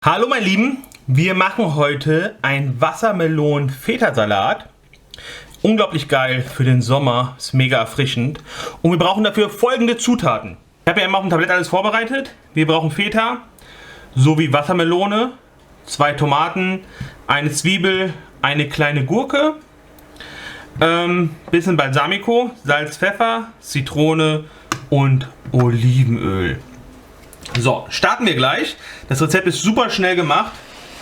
Hallo meine Lieben, wir machen heute einen Wassermelonen-Feta-Salat. Unglaublich geil für den Sommer, ist mega erfrischend. Und wir brauchen dafür folgende Zutaten. Ich habe ja immer auf dem Tablett alles vorbereitet. Wir brauchen Feta, sowie Wassermelone, 2 Tomaten, eine Zwiebel, eine kleine Gurke, bisschen Balsamico, Salz, Pfeffer, Zitrone und Olivenöl. So, starten wir gleich. Das Rezept ist super schnell gemacht.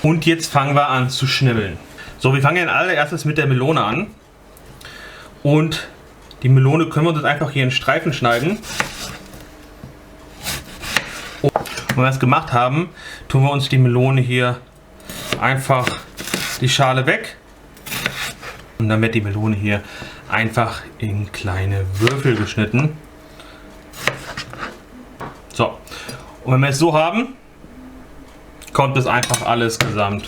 Und jetzt fangen wir an zu schnibbeln. So, wir fangen ja allererstes mit der Melone an. Und die Melone können wir uns jetzt einfach hier in Streifen schneiden. Und wenn wir das gemacht haben, tun wir uns die Melone hier einfach die Schale weg. Und dann wird die Melone hier einfach in kleine Würfel geschnitten. So. Und wenn wir es so haben, kommt es einfach alles gesamt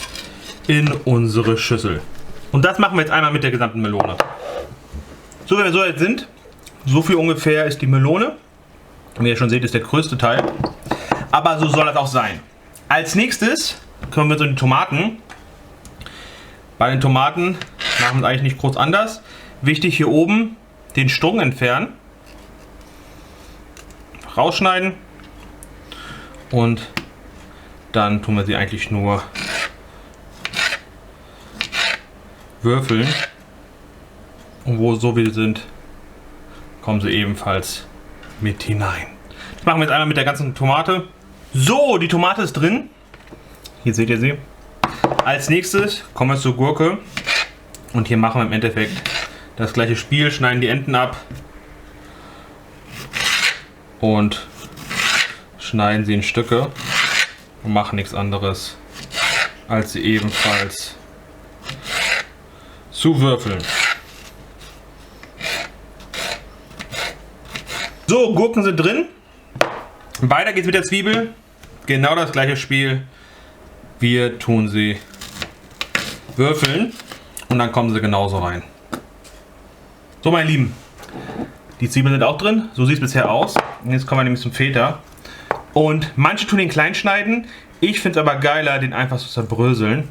in unsere Schüssel. Und das machen wir jetzt einmal mit der gesamten Melone. So, wenn wir so jetzt sind, so viel ungefähr ist die Melone. Wie ihr schon seht, ist der größte Teil. Aber so soll das auch sein. Als nächstes kommen wir zu den Tomaten. Bei den Tomaten machen wir es eigentlich nicht groß anders. Wichtig hier oben den Strunk entfernen. Rausschneiden. Und dann tun wir sie eigentlich nur würfeln. Und so wie sie sind, kommen sie ebenfalls mit hinein. Das machen wir jetzt einmal mit der ganzen Tomate. So, die Tomate ist drin. Hier seht ihr sie. Als nächstes kommen wir zur Gurke. Und hier machen wir im Endeffekt das gleiche Spiel. Schneiden die Enden ab. Und schneiden sie in Stücke und machen nichts anderes, als sie ebenfalls zu würfeln. So, Gurken sind drin. Weiter geht's mit der Zwiebel. Genau das gleiche Spiel. Wir tun sie würfeln und dann kommen sie genauso rein. So, meine Lieben, die Zwiebeln sind auch drin. So sieht es bisher aus. Und jetzt kommen wir nämlich zum Feta. Und manche tun den klein schneiden. Ich finde es aber geiler, den einfach zu zerbröseln.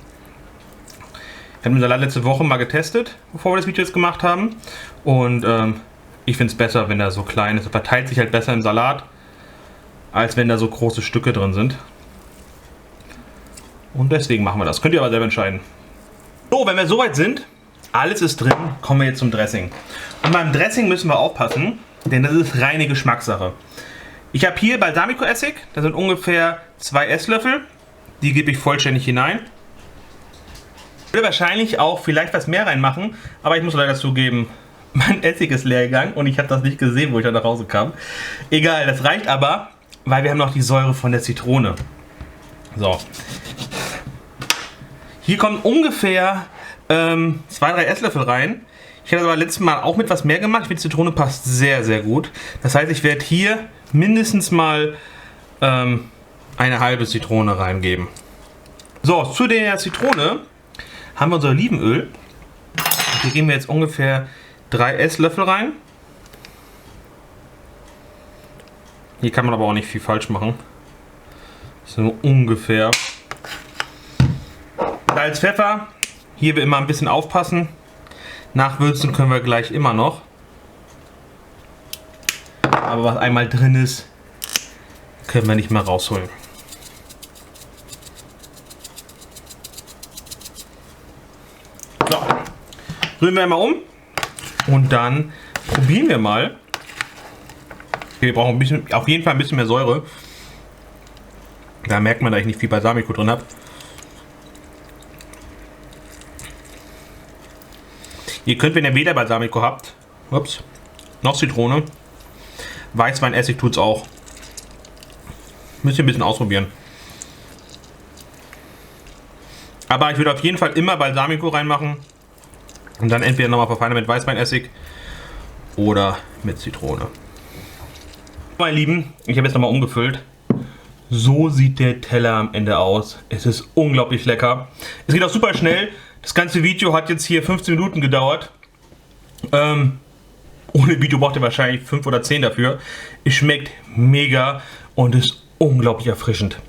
Ich habe den Salat letzte Woche mal getestet, bevor wir das Video jetzt gemacht haben. Und ich finde es besser, wenn er so klein ist. Er verteilt sich halt besser im Salat, als wenn da so große Stücke drin sind. Und deswegen machen wir das. Könnt ihr aber selber entscheiden. So, wenn wir soweit sind, alles ist drin, kommen wir jetzt zum Dressing. Und beim Dressing müssen wir aufpassen, denn das ist reine Geschmackssache. Ich habe hier Balsamico-Essig, das sind ungefähr 2 Esslöffel. Die gebe ich vollständig hinein. Ich würde wahrscheinlich auch vielleicht was mehr reinmachen, aber ich muss leider zugeben, mein Essig ist leer gegangen und ich habe das nicht gesehen, wo ich dann nach Hause kam. Egal, das reicht aber, weil wir haben noch die Säure von der Zitrone. So. Hier kommen ungefähr 2-3 Esslöffel rein. Ich habe das aber letztes Mal auch mit was mehr gemacht. Ich finde, Zitrone passt sehr, sehr gut. Das heißt, ich werde hier mindestens mal eine halbe Zitrone reingeben. So, zu der Zitrone haben wir unser Olivenöl. Hier geben wir jetzt ungefähr 3 Esslöffel rein. Hier kann man aber auch nicht viel falsch machen. So ungefähr. Salz, Pfeffer. Hier wir immer ein bisschen aufpassen. Nachwürzen können wir gleich immer noch. Aber was einmal drin ist, können wir nicht mehr rausholen. So, rühren wir einmal um und dann probieren wir mal. Wir brauchen auf jeden Fall ein bisschen mehr Säure. Da merkt man, dass ich nicht viel Balsamico drin habe. Ihr könnt, wenn ihr weder Balsamico habt, noch Zitrone, Weißweinessig tut es auch. Müsst ihr ein bisschen ausprobieren. Aber ich würde auf jeden Fall immer Balsamico reinmachen und dann entweder nochmal verfeinern mit Weißweinessig oder mit Zitrone. Meine Lieben, ich habe jetzt nochmal umgefüllt. So sieht der Teller am Ende aus. Es ist unglaublich lecker. Es geht auch super schnell. Das ganze Video hat jetzt hier 15 Minuten gedauert. Ohne Video braucht ihr wahrscheinlich 5 oder 10 dafür. Es schmeckt mega und ist unglaublich erfrischend.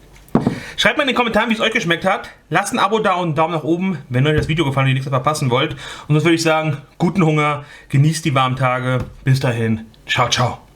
Schreibt mal in den Kommentaren, wie es euch geschmeckt hat. Lasst ein Abo da und einen Daumen nach oben, wenn euch das Video gefallen hat und ihr nichts mehr verpassen wollt. Und sonst würde ich sagen, guten Hunger, genießt die warmen Tage. Bis dahin, ciao, ciao.